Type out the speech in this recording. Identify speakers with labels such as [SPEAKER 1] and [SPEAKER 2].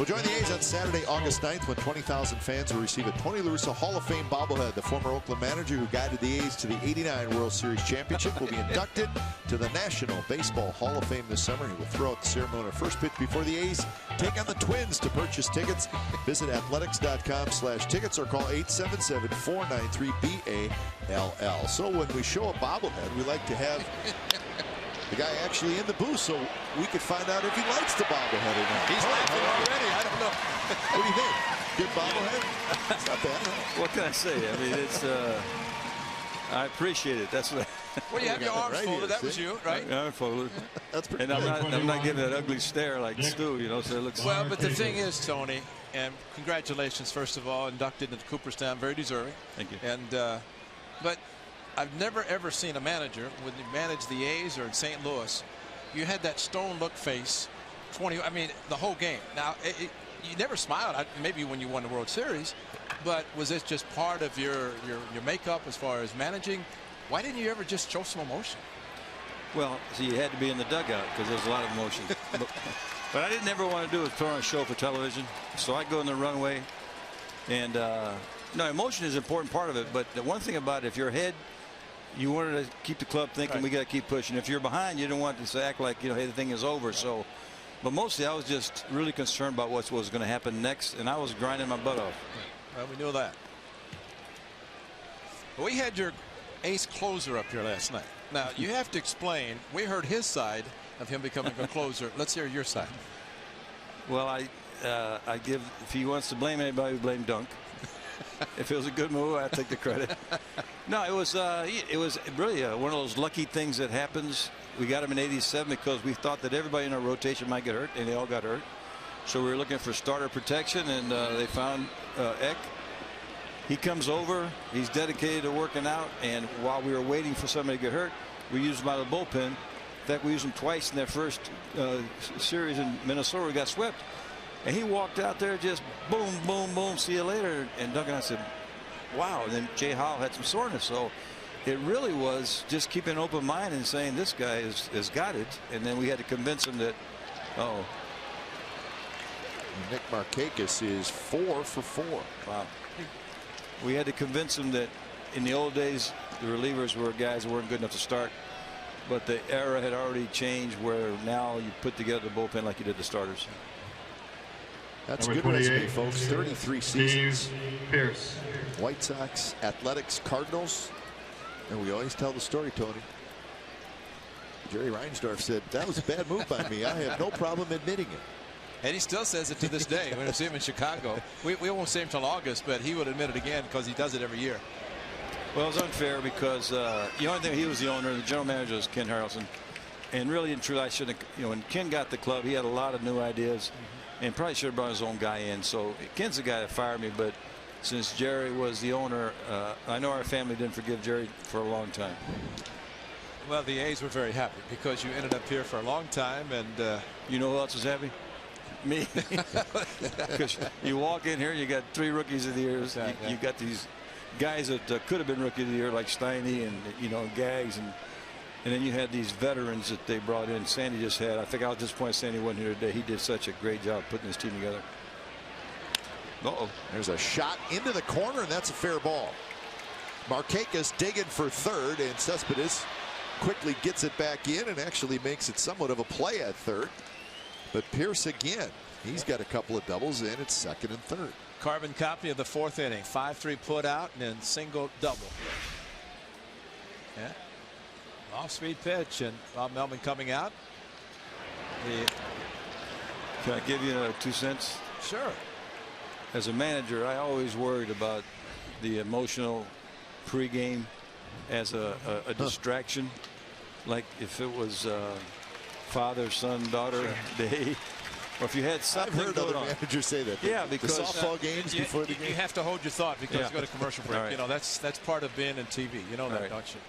[SPEAKER 1] We'll join the A's on Saturday, August 9th, when 20,000 fans will receive a Tony LaRussa Hall of Fame bobblehead. The former Oakland manager who guided the A's to the '89 World Series championship will be inducted to the National Baseball Hall of Fame this summer. He will throw out the ceremony at first pitch before the A's take on the Twins. To purchase tickets, visit athletics.com/tickets or call 877-493-BALL. So when we show a bobblehead, we like to have the guy actually in the booth so we could find out if he likes the bobblehead or not.
[SPEAKER 2] He's liked it already. I don't know.
[SPEAKER 1] What do you think? Good bobblehead? It's not bad.
[SPEAKER 3] What can I say? I mean, it's I appreciate it. That's what.
[SPEAKER 2] Well, you have your arms
[SPEAKER 1] right
[SPEAKER 2] folded.
[SPEAKER 1] here,
[SPEAKER 2] that was you, right?
[SPEAKER 3] I'm folded.
[SPEAKER 1] That's pretty.
[SPEAKER 3] And I'm not giving that ugly stare like Stu, you know. So it looks.
[SPEAKER 2] Well, but the thing is, Tony, and congratulations first of all, inducted into Cooperstown, very deserving.
[SPEAKER 3] Thank you.
[SPEAKER 2] And but I've never ever seen a manager when you managed the A's or in St. Louis, you had that stone look face, I mean, the whole game. Now you never smiled. Maybe when you won the World Series, but was this just part of your makeup as far as managing? Why didn't you ever just show some emotion?
[SPEAKER 3] Well, see, you had to be in the dugout because there's a lot of emotion. But I didn't ever want to do is put on a show for television. So I go in the runway, and no, emotion is an important part of it. But the one thing about it, if you're ahead, you wanted to keep the club thinking we got to keep pushing. If you're behind, you don't want to act like, you know, hey, the thing is over. So, but mostly I was just really concerned about what was going to happen next, and I was grinding my butt off.
[SPEAKER 2] Well, we knew that. We had your ace closer up here last night. Now you have to explain. We heard his side of him becoming a closer. Let's hear your side.
[SPEAKER 3] Well, I give, if he wants to blame anybody, blame Dunk. If it was a good move, I take the credit. No, it was really one of those lucky things that happens. We got him in '87 because we thought that everybody in our rotation might get hurt, and they all got hurt. So we were looking for starter protection, and they found Eck. He comes over. He's dedicated to working out, and while we were waiting for somebody to get hurt, we used him out of the bullpen. In fact, we used him twice in that first series in Minnesota. We got swept. And he walked out there just boom, boom, boom, see you later. And Duncan, I said, wow. And then Jay Howell had some soreness. So it really was just keeping an open mind and saying this guy has got it. And then we had to convince him that, oh.
[SPEAKER 1] Nick Markakis is 4 for 4.
[SPEAKER 3] Wow. We had to convince him that in the old days, the relievers were guys who weren't good enough to start. But the era had already changed where now you put together the bullpen like you did the starters.
[SPEAKER 1] That's a good resume, folks. 33 seasons. Pierce. White Sox, Athletics, Cardinals. And we always tell the story, Tony. Jerry Reinsdorf said, that was a bad move by me. I have no problem admitting it.
[SPEAKER 2] And he still says it to this day. When we see him in Chicago, we won't see him till August, but he would admit it again because he does it every year.
[SPEAKER 3] Well, it's unfair because the only thing, he was the owner, the general manager was Ken Harrelson. And really and truly, I shouldn't have, you know, when Ken got the club, he had a lot of new ideas. And probably should have brought his own guy in. So Ken's the guy that fired me, but since Jerry was the owner, I know our family didn't forgive Jerry for a long time.
[SPEAKER 2] Well, the A's were very happy because you ended up here for a long time, and
[SPEAKER 3] you know who else was happy? Me. Because you walk in here, you got 3 rookies of the year. You got these guys that could have been rookie of the year, like Steiny and Gags, and then you had these veterans that they brought in. Sandy just had. I think I'll just point Sandy wasn't here today. He did such a great job putting his team together. Uh-oh.
[SPEAKER 1] There's a shot into the corner, and that's a fair ball. Markakis digging for third, and Cespedes quickly gets it back in and actually makes it somewhat of a play at third. But Pierce again, he's got a couple of doubles, and it's second and third.
[SPEAKER 2] Carbon copy of the 4th inning. 5-3 put out and then single double. Yeah. Off-speed pitch, and Bob Melvin coming out.
[SPEAKER 3] Can I give you 2 cents?
[SPEAKER 2] Sure.
[SPEAKER 3] As a manager, I always worried about the emotional pregame as a distraction. Like if it was father, son, daughter day, or if you had something
[SPEAKER 1] I've heard
[SPEAKER 3] going
[SPEAKER 1] other
[SPEAKER 3] on.
[SPEAKER 1] managers say that.
[SPEAKER 3] Yeah, because
[SPEAKER 1] the softball games before the game.
[SPEAKER 2] You have to hold your thought because you go to commercial break.
[SPEAKER 3] Right.
[SPEAKER 2] You know, that's part of being in TV. You know that,
[SPEAKER 3] right.
[SPEAKER 2] don't you?